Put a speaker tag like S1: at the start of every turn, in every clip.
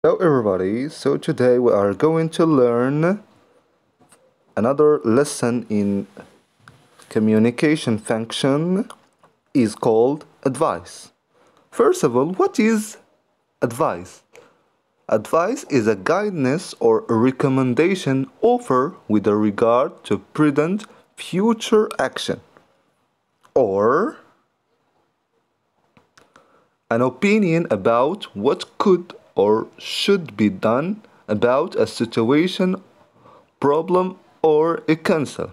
S1: Hello everybody, so today we are going to learn another lesson in communication function is called advice. First of all, what is advice? Advice is a guidance or a recommendation offered with regard to prudent future action or an opinion about what could or should be done about a situation, problem, or a concern.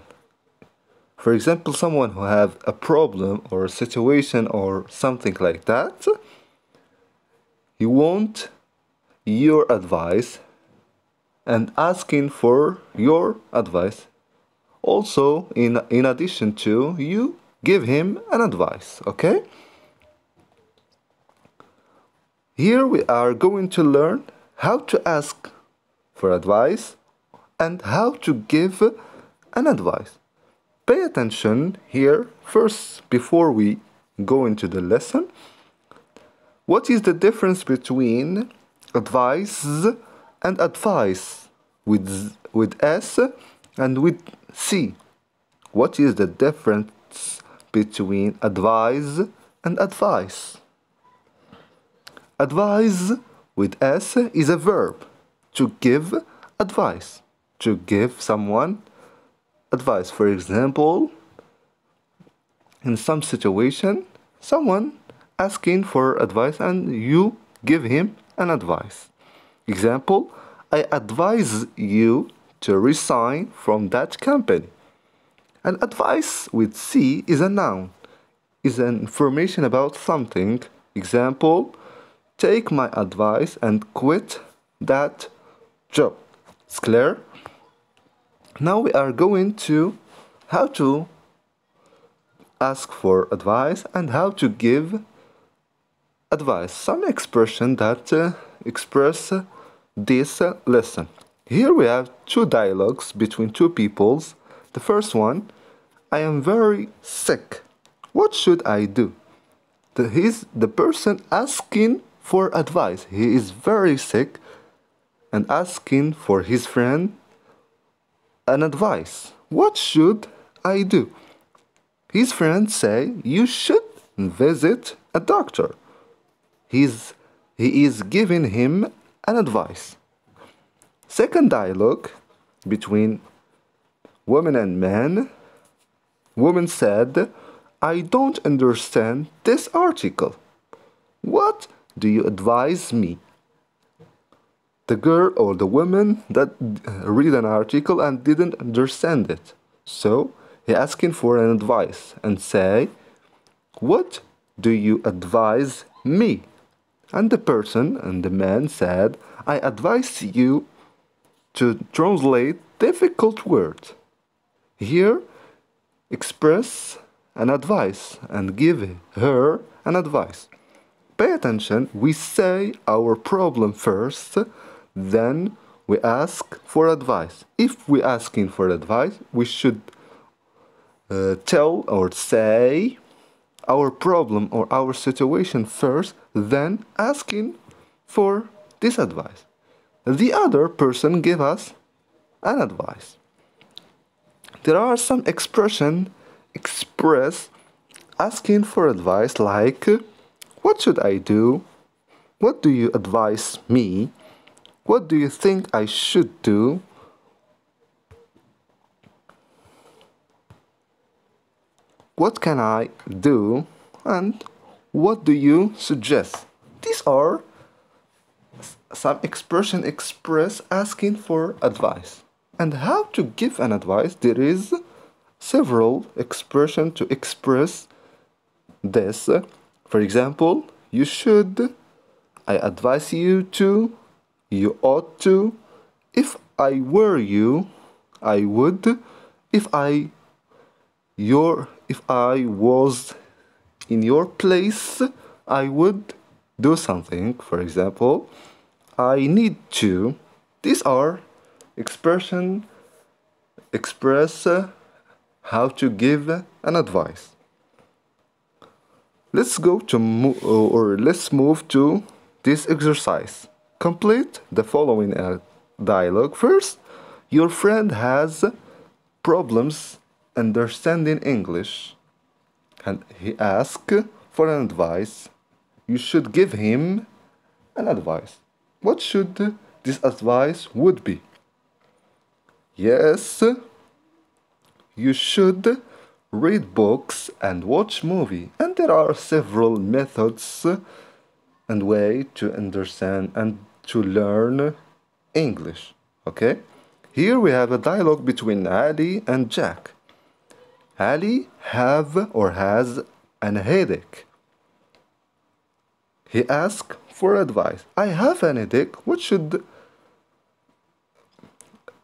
S1: For example, someone who have a problem or a situation or something like that, he want your advice and asking for your advice. Also, in addition to, you give him an advice, okay? Here we are going to learn how to ask for advice and how to give an advice. Pay attention here first before we go into the lesson. What is the difference between advice and advice with S and with C? What is the difference between advise and advice? Advise with S is a verb, to give advice, to give someone advice. For example, in some situation, someone asking for advice and you give him an advice. Example, I advise you to resign from that company. And advice with C is a noun, is an information about something. Example, take my advice and quit that job. It's clear? Now we are going to how to ask for advice and how to give advice. Some expression that express this lesson. Here we have two dialogues between two peoples. The first one, I am very sick. What should I do? The person asking for advice. He is very sick and asking for his friend an advice. What should I do? His friends say, you should visit a doctor. He is giving him an advice. Second dialogue between women and men. Woman said, I don't understand this article. What do you advise me? The girl or the woman that read an article and didn't understand it. So he asking for an advice and say, what do you advise me? And the person and the man said, I advise you to translate difficult words. Here, express an advice and give her an advice. Pay attention, we say our problem first, then we ask for advice. If we're asking for advice, we should tell or say our problem or our situation first, then asking for this advice. The other person give us an advice. There are some expressions express asking for advice like, what should I do? What do you advise me? What do you think I should do? What can I do? And what do you suggest? These are some expressions express asking for advice. And how to give an advice? There is several expressions to express this. For example, you should, I advise you to, you ought to, if I were you, I would, if I was in your place, I would do something. For example, I need to. These are expressions express how to give an advice. Let's move to this exercise. Complete the following dialogue. First, your friend has problems understanding English and he asks for an advice. You should give him an advice. What should this advice would be? Yes, you should read books and watch movie. And there are several methods and way to understand and to learn English. Okay? Here we have a dialogue between Ali and Jack. Ali have or has an headache. He asks for advice. I have an headache. What should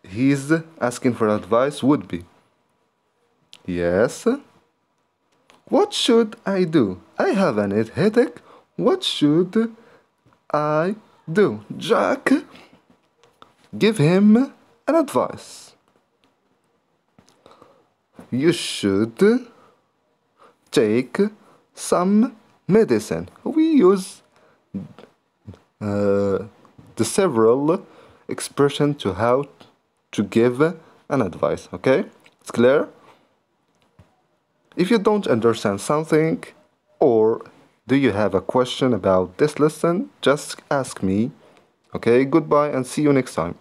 S1: he's asking for advice would be? Yes. What should I do? I have an headache. What should I do? Jack, give him an advice. You should take some medicine. We use the several expressions to how to give an advice. Okay? It's clear? If you don't understand something or do you have a question about this lesson, just ask me. Okay? Goodbye and see you next time.